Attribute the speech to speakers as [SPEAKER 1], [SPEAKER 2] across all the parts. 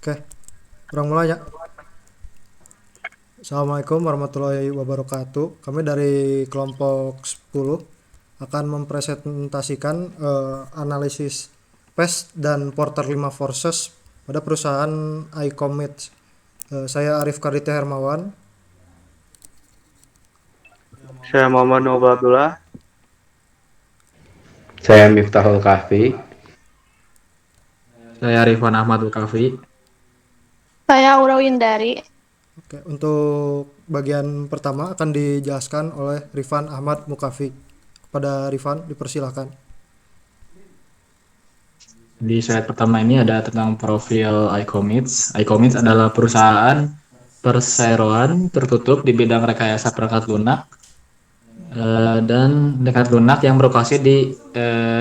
[SPEAKER 1] Oke, orang mulai ya. Assalamualaikum warahmatullahi wabarakatuh. Kami dari kelompok 10 akan mempresentasikan analisis PES dan Porter 5 Forces pada perusahaan iCommit. Saya Arif Karitya Hermawan.
[SPEAKER 2] Saya Muhammad Nobatullah.
[SPEAKER 3] Saya Miftahul Kahfi.
[SPEAKER 4] Saya Rifwan Ahmad Kafi.
[SPEAKER 5] Saya Aura Windari.
[SPEAKER 1] Oke, untuk bagian pertama akan dijelaskan oleh Rifan Ahmad Mukafi. Kepada Rifan, dipersilahkan.
[SPEAKER 4] Di slide pertama ini ada tentang profil iCommits. iCommits adalah perusahaan perseroan tertutup di bidang rekayasa perangkat lunak dan perangkat lunak yang berlokasi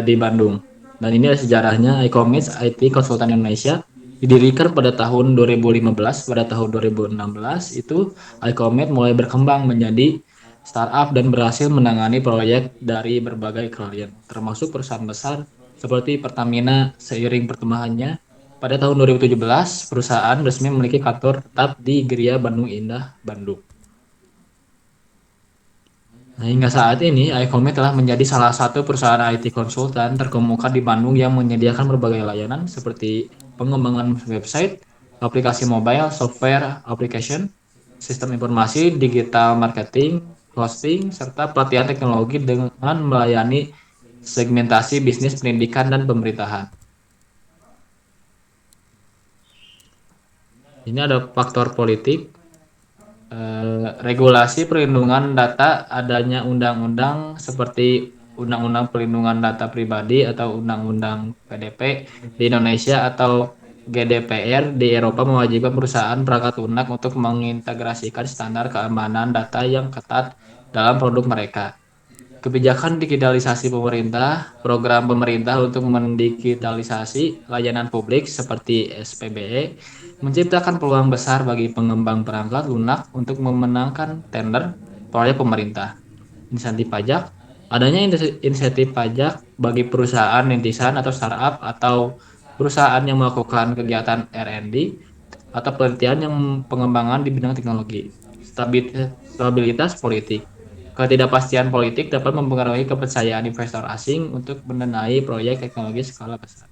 [SPEAKER 4] di Bandung. Dan ini ada sejarahnya. iCommits IT Konsultan Indonesia didirikan pada tahun 2015. Pada tahun 2016 itu iCommits mulai berkembang menjadi startup dan berhasil menangani proyek dari berbagai klien, termasuk perusahaan besar seperti Pertamina. Seiring perkembangannya, pada tahun 2017 perusahaan resmi memiliki kantor tetap di Geria Bandung Indah, Bandung. Nah, hingga saat ini, iCommit telah menjadi salah satu perusahaan IT konsultan terkemuka di Bandung yang menyediakan berbagai layanan seperti pengembangan website, aplikasi mobile, software application, sistem informasi, digital marketing, hosting, serta pelatihan teknologi dengan melayani segmentasi bisnis pendidikan dan pemerintahan. Ini ada faktor politik. Regulasi perlindungan data, adanya undang-undang seperti Undang-Undang Perlindungan Data Pribadi atau Undang-Undang PDP di Indonesia atau GDPR di Eropa mewajibkan perusahaan perangkat lunak untuk mengintegrasikan standar keamanan data yang ketat dalam produk mereka. Kebijakan digitalisasi pemerintah, program pemerintah untuk mendigitalisasi layanan publik seperti SPBE menciptakan peluang besar bagi pengembang perangkat lunak untuk memenangkan tender proyek pemerintah. Insentif pajak, adanya insentif pajak bagi perusahaan rintisan atau startup atau perusahaan yang melakukan kegiatan R&D atau penelitian yang pengembangan di bidang teknologi. Stabilitas politik, ketidakpastian politik dapat mempengaruhi kepercayaan investor asing untuk mendanai proyek teknologi skala besar.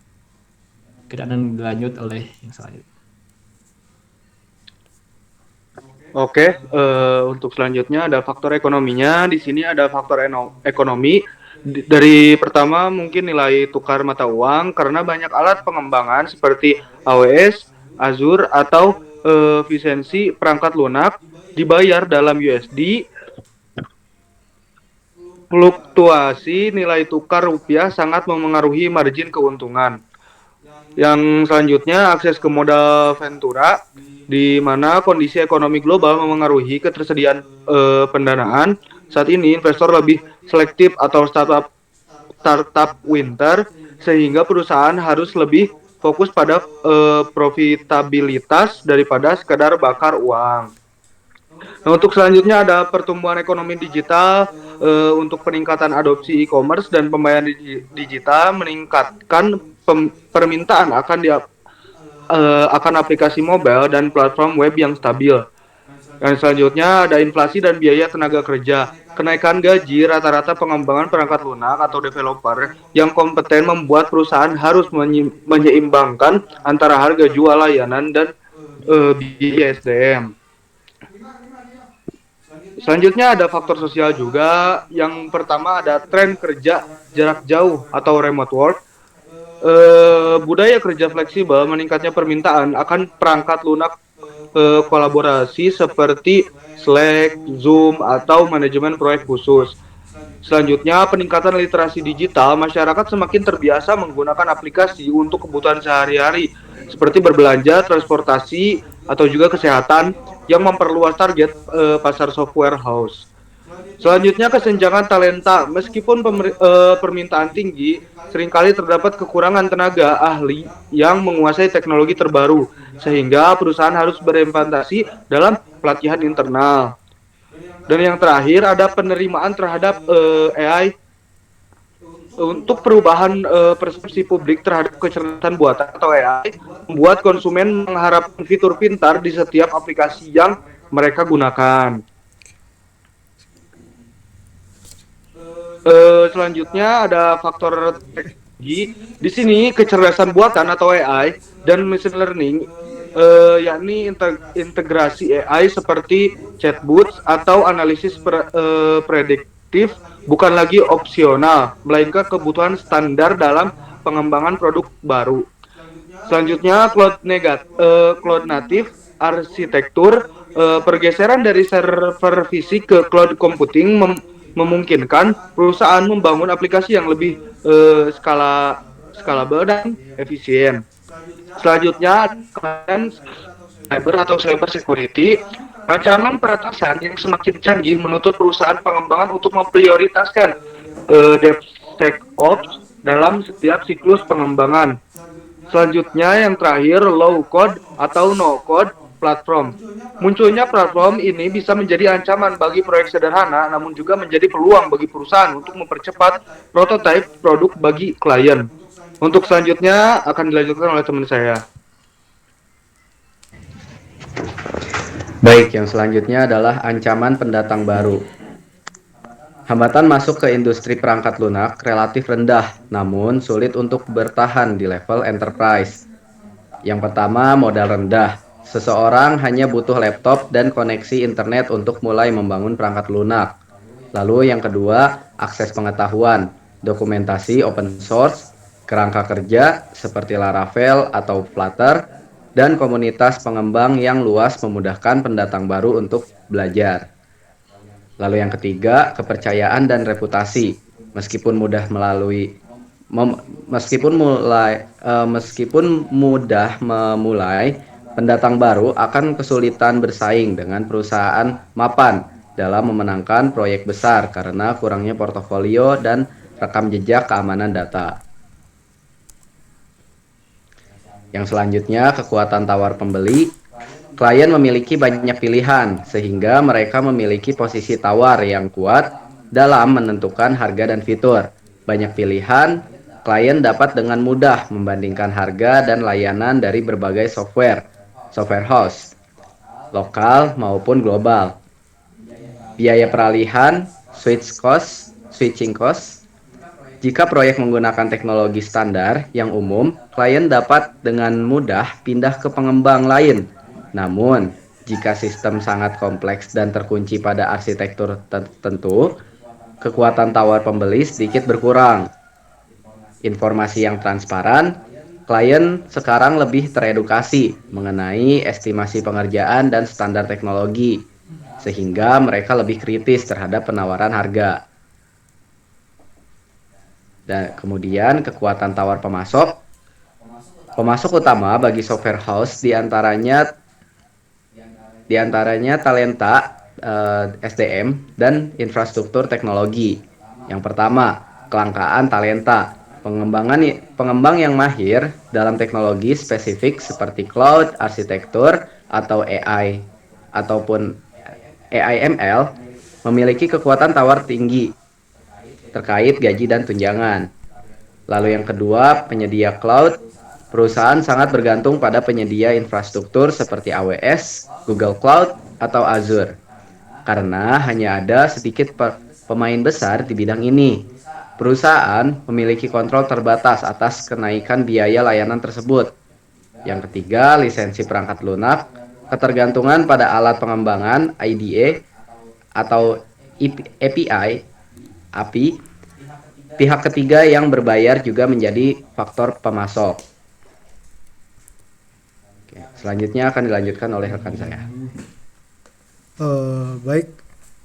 [SPEAKER 4] Kita akan dilanjut oleh yang selanjutnya.
[SPEAKER 2] Oke, untuk selanjutnya ada faktor ekonominya. Di sini ada faktor ekonomi. Dari pertama mungkin nilai tukar mata uang karena banyak alat pengembangan seperti AWS, Azure atau efisiensi perangkat lunak dibayar dalam USD. Fluktuasi nilai tukar rupiah sangat memengaruhi margin keuntungan. Yang selanjutnya akses ke modal ventura, di mana kondisi ekonomi global memengaruhi ketersediaan pendanaan. Saat ini investor lebih selektif atau startup winter, sehingga perusahaan harus lebih fokus pada profitabilitas daripada sekadar bakar uang. Nah, untuk selanjutnya ada pertumbuhan ekonomi digital. Untuk peningkatan adopsi e-commerce dan pembayaran digital meningkatkan permintaan akan aplikasi mobile dan platform web yang stabil. Dan selanjutnya ada inflasi dan biaya tenaga kerja. Kenaikan gaji rata-rata pengembangan perangkat lunak atau developer yang kompeten membuat perusahaan harus menyeimbangkan antara harga jual layanan dan biaya SDM. Selanjutnya ada faktor sosial juga. Yang pertama ada tren kerja jarak jauh atau remote work. Budaya kerja fleksibel, meningkatnya permintaan akan perangkat lunak kolaborasi seperti Slack, Zoom, atau manajemen proyek khusus. Selanjutnya, peningkatan literasi digital. Masyarakat semakin terbiasa menggunakan aplikasi untuk kebutuhan sehari-hari seperti berbelanja, transportasi, atau juga kesehatan yang memperluas target pasar software house. Selanjutnya, kesenjangan talenta. Meskipun permintaan tinggi, seringkali terdapat kekurangan tenaga ahli yang menguasai teknologi terbaru, sehingga perusahaan harus berinvestasi dalam pelatihan internal. Dan yang terakhir ada penerimaan terhadap AI. untuk perubahan persepsi publik terhadap kecerdasan buatan atau AI, membuat konsumen mengharapkan fitur pintar di setiap aplikasi yang mereka gunakan. Selanjutnya ada faktor teknologi. Di sini kecerdasan buatan atau AI dan machine learning, yakni integrasi AI seperti chatbots atau analisis prediktif bukan lagi opsional, melainkan kebutuhan standar dalam pengembangan produk baru. Selanjutnya cloud native arsitektur, pergeseran dari server fisik ke cloud computing memungkinkan perusahaan membangun aplikasi yang lebih scalable dan efisien. Selanjutnya, cyber atau cyber security, ancaman peretasan yang semakin canggih menuntut perusahaan pengembangan untuk memprioritaskan DevSecOps dalam setiap siklus pengembangan. Selanjutnya yang terakhir, low code atau no code platform. Munculnya platform ini bisa menjadi ancaman bagi proyek sederhana, namun juga menjadi peluang bagi perusahaan untuk mempercepat prototipe produk bagi klien. Untuk selanjutnya akan dilanjutkan oleh teman saya.
[SPEAKER 3] Baik, yang selanjutnya adalah ancaman pendatang baru. Hambatan masuk ke industri perangkat lunak relatif rendah, namun sulit untuk bertahan di level enterprise. Yang pertama, modal rendah. Seseorang hanya butuh laptop dan koneksi internet untuk mulai membangun perangkat lunak. Lalu yang kedua, akses pengetahuan, dokumentasi open source, kerangka kerja seperti Laravel atau Flutter, dan komunitas pengembang yang luas memudahkan pendatang baru untuk belajar. Lalu yang ketiga, kepercayaan dan reputasi. Meskipun mudah memulai, pendatang baru akan kesulitan bersaing dengan perusahaan mapan dalam memenangkan proyek besar karena kurangnya portofolio dan rekam jejak keamanan data. Yang selanjutnya, kekuatan tawar pembeli. Klien memiliki banyak pilihan, sehingga mereka memiliki posisi tawar yang kuat dalam menentukan harga dan fitur. Banyak pilihan, klien dapat dengan mudah membandingkan harga dan layanan dari berbagai software house, lokal maupun global. Biaya peralihan, switching cost. Jika proyek menggunakan teknologi standar yang umum, klien dapat dengan mudah pindah ke pengembang lain. Namun, jika sistem sangat kompleks dan terkunci pada arsitektur tertentu, kekuatan tawar pembeli sedikit berkurang. Informasi yang transparan, klien sekarang lebih teredukasi mengenai estimasi pengerjaan dan standar teknologi, sehingga mereka lebih kritis terhadap penawaran harga. Dan kemudian kekuatan tawar pemasok. Pemasok utama bagi software house diantaranya talenta SDM dan infrastruktur teknologi. Yang pertama, kelangkaan talenta. Pengembang yang mahir dalam teknologi spesifik seperti cloud, arsitektur, atau AI ataupun AI/ML memiliki kekuatan tawar tinggi terkait gaji dan tunjangan. Lalu yang kedua, penyedia cloud. Perusahaan sangat bergantung pada penyedia infrastruktur seperti AWS, Google Cloud, atau Azure. Karena hanya ada sedikit pemain besar di bidang ini. Perusahaan memiliki kontrol terbatas atas kenaikan biaya layanan tersebut. Yang ketiga, lisensi perangkat lunak. Ketergantungan pada alat pengembangan IDE atau API. Pihak ketiga yang berbayar juga menjadi faktor pemasok. Selanjutnya akan dilanjutkan oleh rekan saya.
[SPEAKER 1] Baik,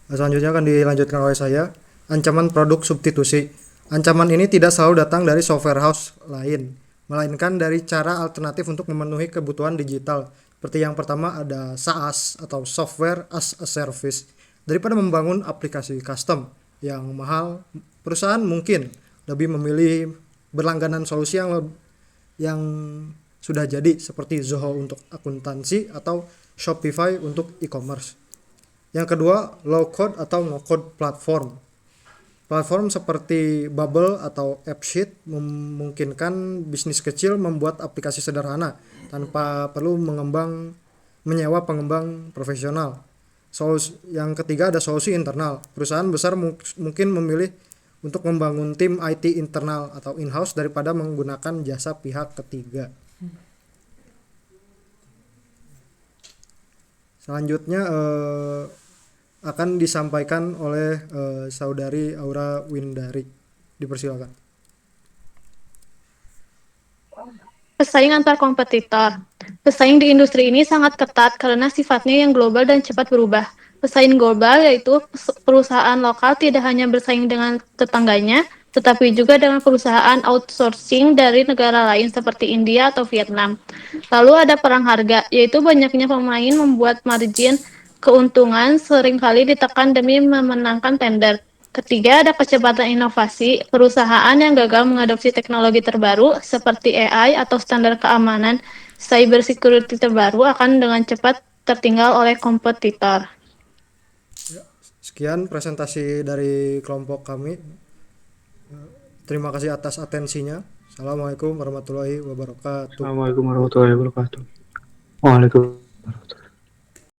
[SPEAKER 1] selanjutnya akan dilanjutkan oleh saya. Ancaman produk substitusi. Ancaman ini tidak selalu datang dari software house lain, melainkan dari cara alternatif untuk memenuhi kebutuhan digital. Seperti yang pertama ada SaaS atau Software as a Service. Daripada membangun aplikasi custom yang mahal, perusahaan mungkin lebih memilih berlangganan solusi yang sudah jadi seperti Zoho untuk akuntansi atau Shopify untuk e-commerce. Yang kedua, low code atau no code platform. Platform seperti Bubble atau AppSheet memungkinkan bisnis kecil membuat aplikasi sederhana tanpa perlu menyewa pengembang profesional. Yang ketiga ada solusi internal. Perusahaan besar mungkin memilih untuk membangun tim IT internal atau in-house daripada menggunakan jasa pihak ketiga. Selanjutnya akan disampaikan oleh Saudari Aura Windari. Dipersilakan.
[SPEAKER 5] Pesaing antar kompetitor. Pesaing di industri ini sangat ketat karena sifatnya yang global dan cepat berubah. Pesaing global yaitu perusahaan lokal tidak hanya bersaing dengan tetangganya, tetapi juga dengan perusahaan outsourcing dari negara lain seperti India atau Vietnam. Lalu ada perang harga, yaitu banyaknya pemain membuat margin keuntungan seringkali ditekan demi memenangkan tender. Ketiga, ada kecepatan inovasi. Perusahaan yang gagal mengadopsi teknologi terbaru seperti AI atau standar keamanan cyber security terbaru akan dengan cepat tertinggal oleh kompetitor.
[SPEAKER 1] Sekian presentasi dari kelompok kami. Terima kasih atas atensinya. Assalamualaikum warahmatullahi wabarakatuh.
[SPEAKER 2] Assalamualaikum warahmatullahi wabarakatuh. Waalaikumsalam.